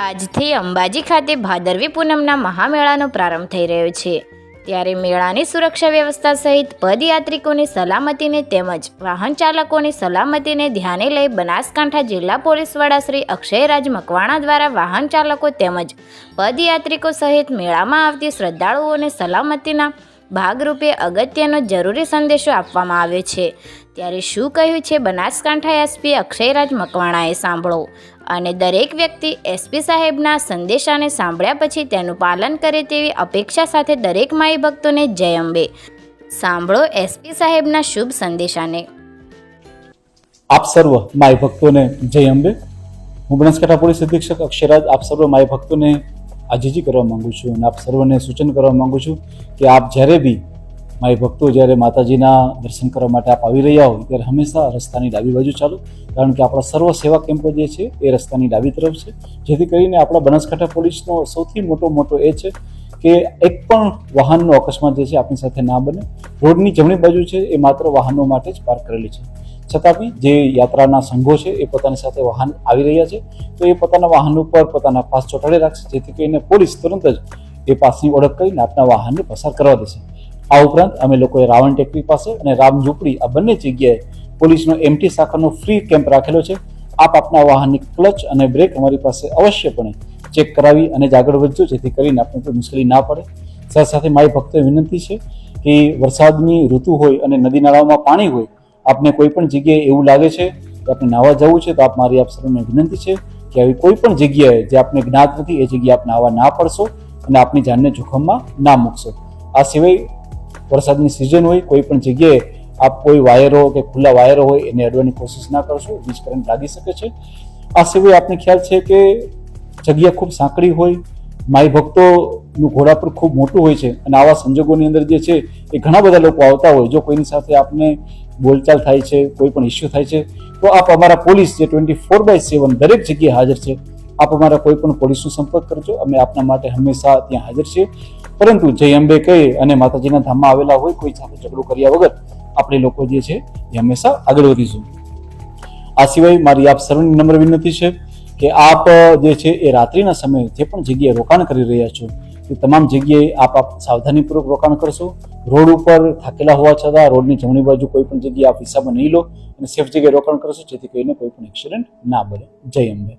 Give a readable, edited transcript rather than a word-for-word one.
આજથી અંબાજી ખાતે ભાદરવી પૂનમના મહામેળાનો પ્રારંભ થઈ રહ્યો છે, ત્યારે મેળાની સુરક્ષા વ્યવસ્થા સહિત પદયાત્રિકોની સલામતીને તેમજ વાહન ચાલકોની સલામતીને ધ્યાને લઈ બનાસકાંઠા જિલ્લા પોલીસ વડા શ્રી અક્ષયરાજ મકવાણા દ્વારા વાહન ચાલકો તેમજ પદયાત્રિકો સહિત મેળામાં આવતી શ્રદ્ધાળુઓને સલામતીના ભાગરૂપે અગત્યનો જરૂરી સંદેશો આપવામાં આવ્યો છે। ત્યારે શું કહ્યું છે બનાસકાંઠા એસપી અક્ષયરાજ મકવાણાએ, સાંભળો। અને દરેક વ્યક્તિ એસપી સાહેબના સંદેશાને સાંભળ્યા પછી તેનું પાલન કરે તેવી અપેક્ષા સાથે દરેક માઈ ભક્તોને જય અંબે। સાંભળો એસપી સાહેબના શુભ સંદેશાને। આપ સર્વ માય ભક્તોને જય અંબે। હું બનાસકાંઠા પોલીસ અધિક્ષક અક્ષયરાજ આપ સર્વ માય ભક્તોને આજીજી કરવા માંગુ છું અને આપ સર્વને સૂચન કરવા માંગુ છું કે આપ જ્યારે બી માય ભક્તો જ્યારે માતાજીના દર્શન કરવા માટે આપ આવી રહ્યા હોય ત્યારે હંમેશા રસ્તાની ડાબી બાજુ ચાલો, કારણ કે આપણા સર્વ સેવા કેમ્પો જે છે એ રસ્તાની ડાબી તરફ છે, જેથી કરીને આપણા બનાસકાંઠા પોલીસનો સૌથી મોટો એ છે કે એક પણ વાહનનો અકસ્માત જે છે આપણી સાથે ના બને। રોડની જમણી બાજુ છે એ માત્ર વાહનો માટે જ પાર્ક કરેલી છે, છતાં બી જે યાત્રાના સંઘો છે એ પોતાની સાથે વાહન આવી રહ્યા છે તો એ પોતાના વાહન ઉપર પોતાના પાસ ચોંટાડી રાખશે, જેથી કરીને પોલીસ તુરંત જ એ પાસની ઓળખ કરીને આપના વાહનને પસાર કરવા દેશે। આ ઉપરાંત અમે લોકોએ રાવણ ટેકરી પાસે અને રામઝૂંપડી આ બંને જગ્યાએ પોલીસનો એમટી શાખાનો ફ્રી કેમ્પ રાખેલો છે। આપ આપના વાહનની ક્લચ અને બ્રેક અમારી પાસે અવશ્યપણે ચેક કરાવી અને જ આગળ વધજો, જેથી કરીને આપણે કોઈ મુશ્કેલી ના પડે। સાથે સાથે મારી ભક્તોને વિનંતી છે કે વરસાદની ઋતુ હોય અને નદી નાળામાં પાણી હોય, આપને કોઈ પણ જગ્યાએ એવું લાગે છે કે આપણે નાહવા જવું છે તો આપ મારી આપ સર્વને વિનંતી છે કે આવી કોઈ પણ જગ્યાએ જે આપને જ્ઞાત નથી એ જગ્યાએ આપ નાહવા ના પડશો અને આપની જાનને જોખમમાં ના મૂકશો। આ સિવાય વરસાદની સિઝન હોય, કોઈ પણ જગ્યાએ આપ કોઈ વાયરો કે ખુલ્લા વાયરો હોય એને અડવાની કોશિશ ના કરશો, વીજ કરંટ લાગી શકે છે। આ સિવાય આપને ખ્યાલ છે કે જગ્યા ખૂબ સાંકડી હોય, માઈ ભક્તોનું ઘોડા પર ખૂબ મોટું હોય છે અને આવા સંજોગોની અંદર જે છે એ ઘણા બધા લોકો આવતા હોય, જો કોઈની સાથે આપને બોલચાલ થાય છે, કોઈ પણ ઇસ્યુ થાય છે તો આપ અમારા પોલીસ જે 24/7 દરેક જગ્યાએ હાજર છે, આપ અમારા કોઈ પણ પોલીસનો સંપર્ક કરજો, અમે આપના માટે હંમેશા ત્યાં હાજર છીએ। પરંતુ જય અંબે કહી અને માતાજીના ધામમાં આવેલા હોય કોઈ સાથે ઝઘડો કર્યા વગર આપણે લોકો જે છે એ હંમેશા આગળ વધીશું। આ સિવાય મારી આપ સર્વની નમ્ર વિનંતી છે કે આપ જે છે એ રાત્રિના સમયે જે પણ જગ્યાએ રોકાણ કરી રહ્યા છો એ તમામ જગ્યાએ આપ સાવધાનીપૂર્વક રોકાણ કરશો। રોડ ઉપર થાકેલા હોવા છતાં રોડની જમણી બાજુ કોઈ પણ જગ્યાએ આપ હિસાબમાં નહીં લો અને સેફ જગ્યાએ રોકાણ કરશો, જેથી કરીને કોઈ પણ એક્સિડન્ટ ના બને। જય અંબે।